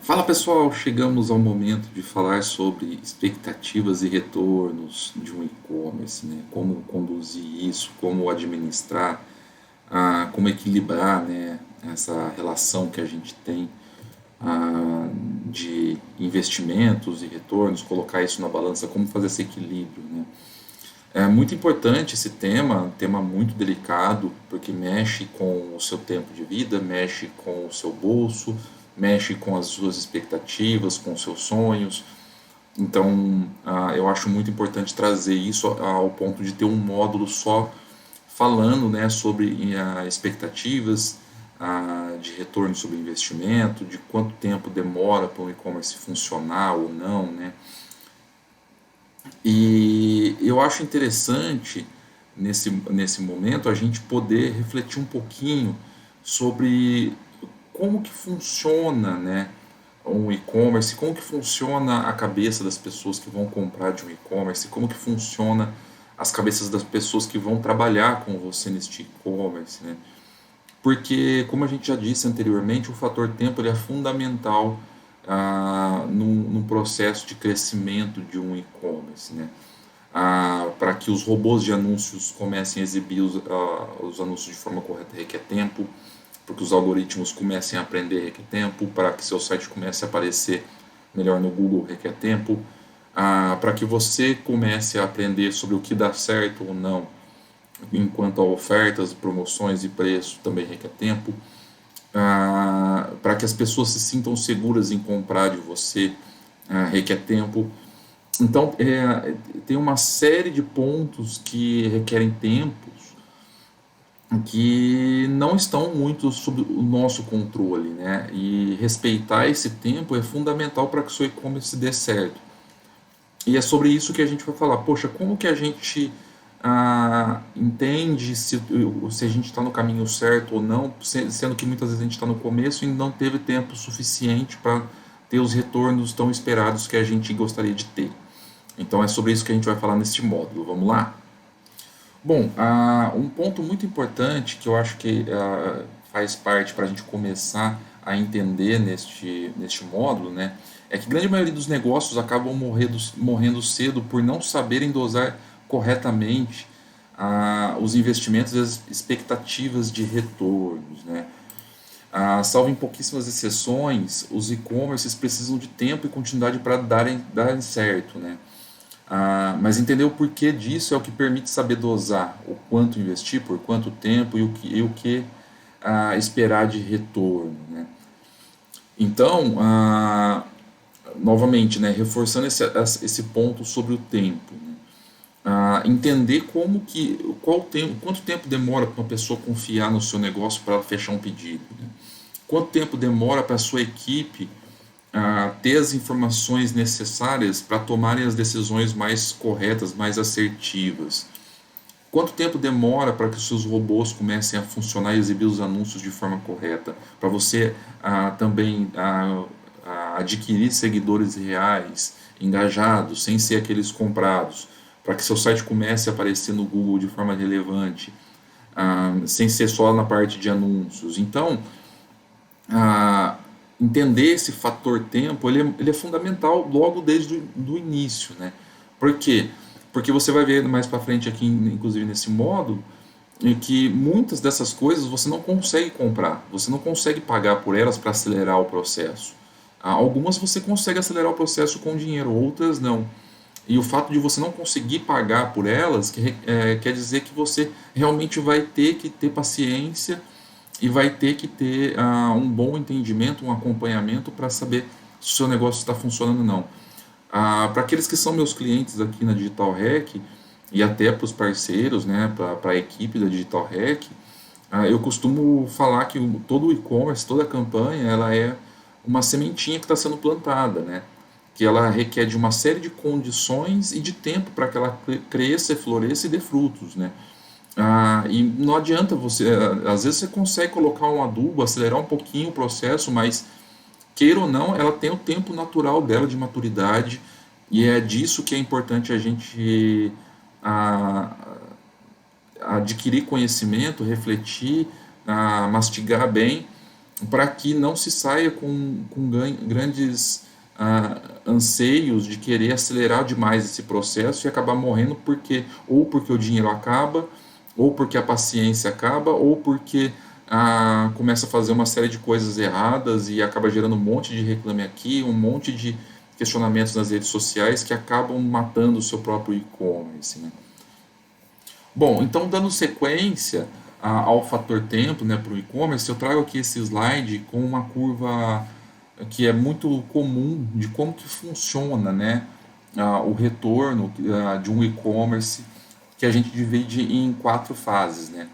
Fala pessoal, chegamos ao momento de falar sobre expectativas e retornos de um e-commerce, né? Como conduzir isso, como administrar, como equilibrar, né, essa relação que a gente tem de investimentos e retornos, colocar isso na balança, como fazer esse equilíbrio, né? É muito importante esse tema, um tema muito delicado, porque mexe com o seu tempo de vida, mexe com o seu bolso, mexe com as suas expectativas, com os seus sonhos. Então, eu acho muito importante trazer isso ao ponto de ter um módulo só falando, né, sobre expectativas de retorno sobre investimento, de quanto tempo demora para o e-commerce funcionar ou não, né? E eu acho interessante, nesse momento, a gente poder refletir um pouquinho sobre como que funciona, né, um e-commerce, como que funciona a cabeça das pessoas que vão comprar de um e-commerce, como que funciona as cabeças das pessoas que vão trabalhar com você neste e-commerce, né? Porque, como a gente já disse anteriormente, o fator tempo ele é fundamental num processo de crescimento de um e-commerce, né? Para que os robôs de anúncios comecem a exibir os anúncios de forma correta requer tempo, para que os algoritmos comecem a aprender requer tempo, para que seu site comece a aparecer melhor no Google requer tempo, para que você comece a aprender sobre o que dá certo ou não, enquanto a ofertas, promoções e preço também requer tempo, para que as pessoas se sintam seguras em comprar de você requer tempo. Então, tem uma série de pontos que requerem tempos que não estão muito sob o nosso controle, né? E respeitar esse tempo é fundamental para que o seu e-commerce dê certo. E é sobre isso que a gente vai falar. Poxa, como que a gente entende se a gente está no caminho certo ou não, sendo que muitas vezes a gente está no começo e não teve tempo suficiente para ter os retornos tão esperados que a gente gostaria de ter. Então é sobre isso que a gente vai falar neste módulo. Vamos lá? Bom, um ponto muito importante que eu acho que faz parte para a gente começar a entender neste módulo, né, é que a grande maioria dos negócios acabam morrendo cedo por não saberem dosar corretamente os investimentos e as expectativas de retornos, né. Salvo em pouquíssimas exceções, os e-commerces precisam de tempo e continuidade para darem certo, né. Mas entender o porquê disso é o que permite saber dosar o quanto investir, por quanto tempo e o que esperar de retorno, né? Então, novamente, né, reforçando esse ponto sobre o tempo, né? Entender quanto tempo demora para uma pessoa confiar no seu negócio para fechar um pedido, né? Quanto tempo demora para a sua equipe ter as informações necessárias para tomarem as decisões mais corretas, mais assertivas. Quanto tempo demora para que os seus robôs comecem a funcionar e exibir os anúncios de forma correta? Para você também adquirir seguidores reais, engajados, sem ser aqueles comprados. Para que seu site comece a aparecer no Google de forma relevante, sem ser só na parte de anúncios. Então, entender esse fator tempo ele é fundamental logo desde o início, né? Por quê? Porque você vai ver mais para frente aqui, inclusive nesse módulo, que muitas dessas coisas você não consegue comprar, você não consegue pagar por elas para acelerar o processo. Algumas você consegue acelerar o processo com dinheiro, outras não. E o fato de você não conseguir pagar por elas quer dizer que você realmente vai ter que ter paciência e vai ter que ter um bom entendimento, um acompanhamento para saber se o seu negócio está funcionando ou não. Para aqueles que são meus clientes aqui na Digital Hack e até para os parceiros, né, para a equipe da Digital Hack, eu costumo falar que todo o e-commerce, toda a campanha, ela é uma sementinha que está sendo plantada, né? Que ela requer de uma série de condições e de tempo para que ela cresça, floresça e dê frutos, né? E não adianta você, às vezes você consegue colocar um adubo, acelerar um pouquinho o processo, mas queira ou não, ela tem o tempo natural dela de maturidade e é disso que é importante a gente a, adquirir conhecimento, refletir, mastigar bem para que não se saia com grandes anseios de querer acelerar demais esse processo e acabar morrendo porque o dinheiro acaba, ou porque a paciência acaba, ou porque começa a fazer uma série de coisas erradas e acaba gerando um monte de reclame aqui, um monte de questionamentos nas redes sociais que acabam matando o seu próprio e-commerce, né? Bom, então dando sequência ao fator tempo, né, para o e-commerce, eu trago aqui esse slide com uma curva que é muito comum de como que funciona, né, o retorno de um e-commerce, que a gente divide em 4 fases, né?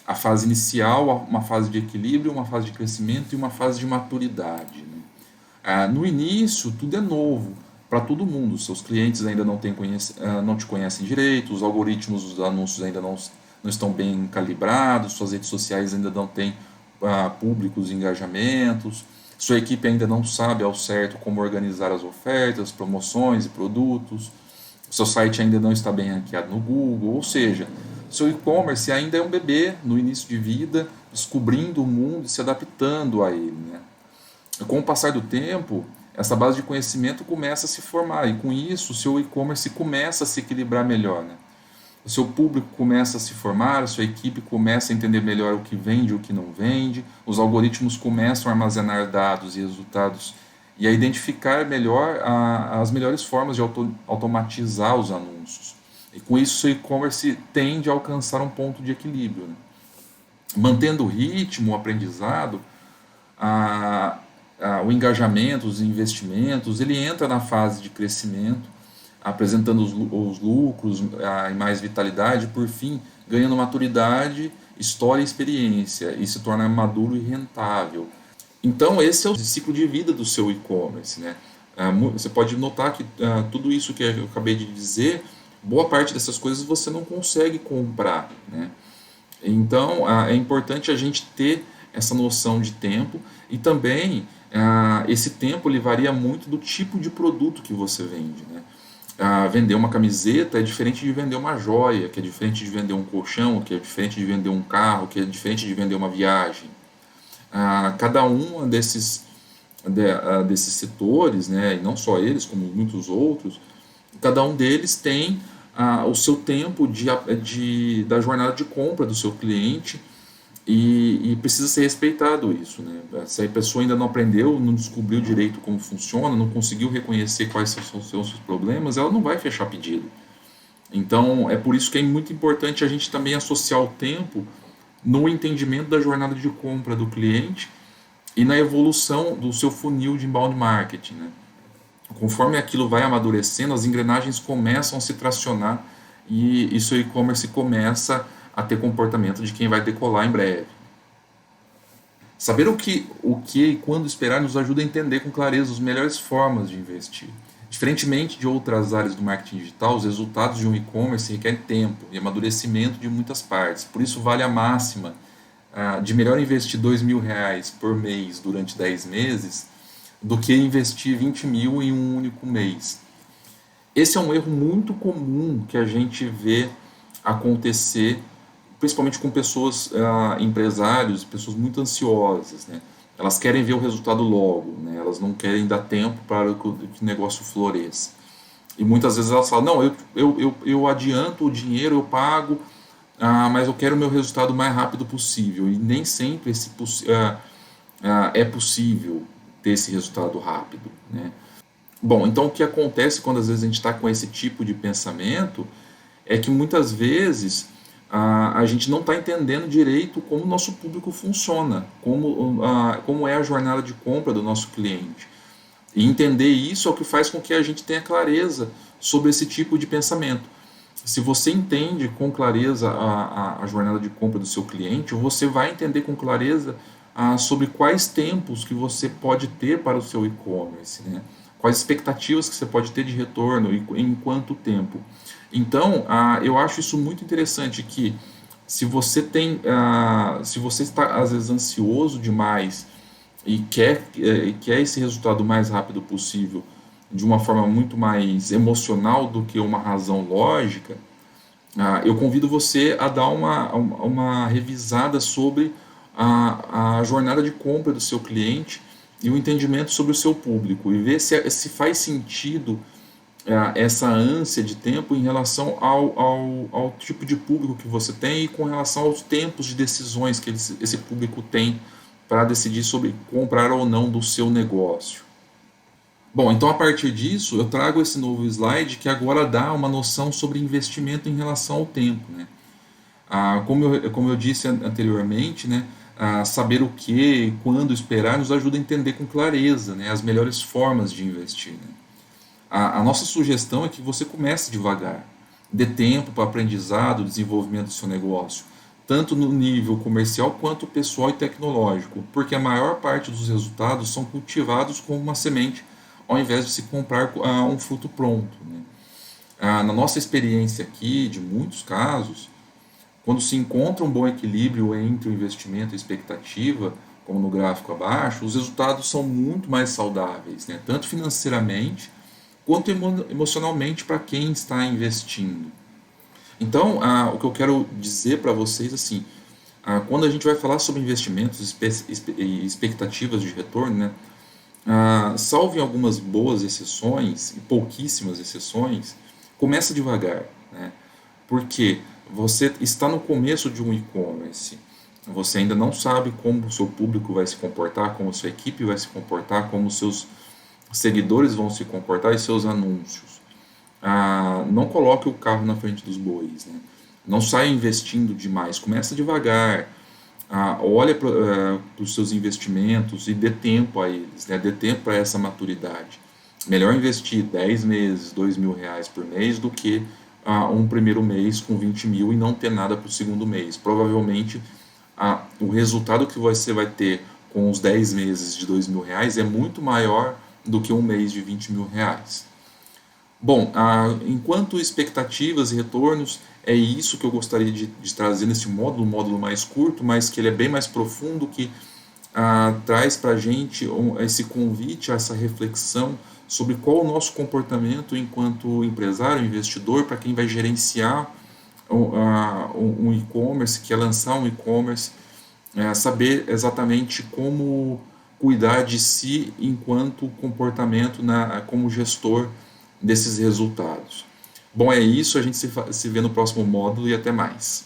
A fase inicial, uma fase de equilíbrio, uma fase de crescimento e uma fase de maturidade, né? No início, tudo é novo para todo mundo. Seus clientes ainda não te conhecem direito, os algoritmos dos anúncios ainda não estão bem calibrados, suas redes sociais ainda não têm públicos e engajamentos, sua equipe ainda não sabe ao certo como organizar as ofertas, promoções e produtos, seu site ainda não está bem ranqueado no Google, ou seja, seu e-commerce ainda é um bebê no início de vida, descobrindo o mundo e se adaptando a ele, né? Com o passar do tempo, essa base de conhecimento começa a se formar e com isso o seu e-commerce começa a se equilibrar melhor, né? O seu público começa a se formar, a sua equipe começa a entender melhor o que vende e o que não vende, os algoritmos começam a armazenar dados e resultados e a identificar melhor as melhores formas de automatizar os anúncios. E com isso, o seu e-commerce tende a alcançar um ponto de equilíbrio, né? Mantendo o ritmo, o aprendizado, a, o engajamento, os investimentos, ele entra na fase de crescimento, apresentando os lucros e mais vitalidade, por fim, ganhando maturidade, história e experiência, e se torna maduro e rentável. Então, esse é o ciclo de vida do seu e-commerce, né? Você pode notar que tudo isso que eu acabei de dizer, boa parte dessas coisas você não consegue comprar, né? Então, é importante a gente ter essa noção de tempo e também esse tempo ele varia muito do tipo de produto que você vende, né? Vender uma camiseta é diferente de vender uma joia, que é diferente de vender um colchão, que é diferente de vender um carro, que é diferente de vender uma viagem. Cada um desses setores, né, e não só eles, como muitos outros, cada um deles tem o seu tempo da jornada de compra do seu cliente e precisa ser respeitado isso, né? Se a pessoa ainda não aprendeu, não descobriu direito como funciona, não conseguiu reconhecer quais são os seus problemas, ela não vai fechar pedido. Então, é por isso que é muito importante a gente também associar o tempo no entendimento da jornada de compra do cliente e na evolução do seu funil de inbound marketing, né? Conforme aquilo vai amadurecendo, as engrenagens começam a se tracionar e seu e-commerce começa a ter comportamento de quem vai decolar em breve. Saber o que e quando esperar nos ajuda a entender com clareza as melhores formas de investir. Diferentemente de outras áreas do marketing digital, os resultados de um e-commerce requerem tempo e amadurecimento de muitas partes. Por isso vale a máxima de melhor investir R$ 2.000 por mês durante 10 meses do que investir 20 mil em um único mês. Esse é um erro muito comum que a gente vê acontecer, principalmente com pessoas, empresários, pessoas muito ansiosas, né? Elas querem ver o resultado logo, né? Elas não querem dar tempo para que o negócio floresça. E muitas vezes elas falam, não, eu adianto o dinheiro, eu pago, mas eu quero o meu resultado o mais rápido possível. E nem sempre é possível ter esse resultado rápido, né? Bom, então o que acontece quando às vezes a gente está com esse tipo de pensamento é que muitas vezes a gente não está entendendo direito como o nosso público funciona, como é a jornada de compra do nosso cliente. E entender isso é o que faz com que a gente tenha clareza sobre esse tipo de pensamento. Se você entende com clareza a jornada de compra do seu cliente, você vai entender com clareza sobre quais tempos que você pode ter para o seu e-commerce, né? Quais expectativas que você pode ter de retorno e em quanto tempo. Então, eu acho isso muito interessante que se você está às vezes ansioso demais e quer esse resultado o mais rápido possível de uma forma muito mais emocional do que uma razão lógica, eu convido você a dar uma revisada sobre a jornada de compra do seu cliente e o entendimento sobre o seu público e ver se faz sentido essa ânsia de tempo em relação ao tipo de público que você tem e com relação aos tempos de decisões que esse público tem para decidir sobre comprar ou não do seu negócio. Bom, então a partir disso eu trago esse novo slide que agora dá uma noção sobre investimento em relação ao tempo, né? Como eu disse anteriormente, né, saber o que e quando esperar nos ajuda a entender com clareza, né, as melhores formas de investir, né? A nossa sugestão é que você comece devagar, dê tempo para aprendizado, desenvolvimento do seu negócio, tanto no nível comercial quanto pessoal e tecnológico, porque a maior parte dos resultados são cultivados com uma semente, ao invés de se comprar um fruto pronto, né? Na nossa experiência aqui, de muitos casos, quando se encontra um bom equilíbrio entre o investimento e a expectativa, como no gráfico abaixo, os resultados são muito mais saudáveis, né? Tanto financeiramente quanto emocionalmente para quem está investindo. Então, o que eu quero dizer para vocês assim, quando a gente vai falar sobre investimentos e expectativas de retorno, né, salvo em algumas boas exceções e pouquíssimas exceções, começa devagar, né? Porque você está no começo de um e-commerce, você ainda não sabe como o seu público vai se comportar, como a sua equipe vai se comportar, como os seus seguidores vão se comportar e seus anúncios. Não coloque o carro na frente dos bois, né? Não saia investindo demais, começa devagar. Olha para os seus investimentos e dê tempo a eles, né? Dê tempo para essa maturidade. Melhor investir 10 meses, R$ 2.000 por mês do que um primeiro mês com 20 mil e não ter nada para o segundo mês. Provavelmente o resultado que você vai ter com os 10 meses de R$ 2.000 é muito maior do que um mês de R$ 20.000. Bom, enquanto expectativas e retornos, é isso que eu gostaria de trazer nesse módulo, um módulo mais curto, mas que ele é bem mais profundo, que traz para a gente esse convite, essa reflexão sobre qual o nosso comportamento enquanto empresário, investidor, para quem vai gerenciar um e-commerce, que é lançar um e-commerce, saber exatamente como cuidar de si enquanto comportamento como gestor desses resultados. Bom, é isso, a gente se vê no próximo módulo e até mais.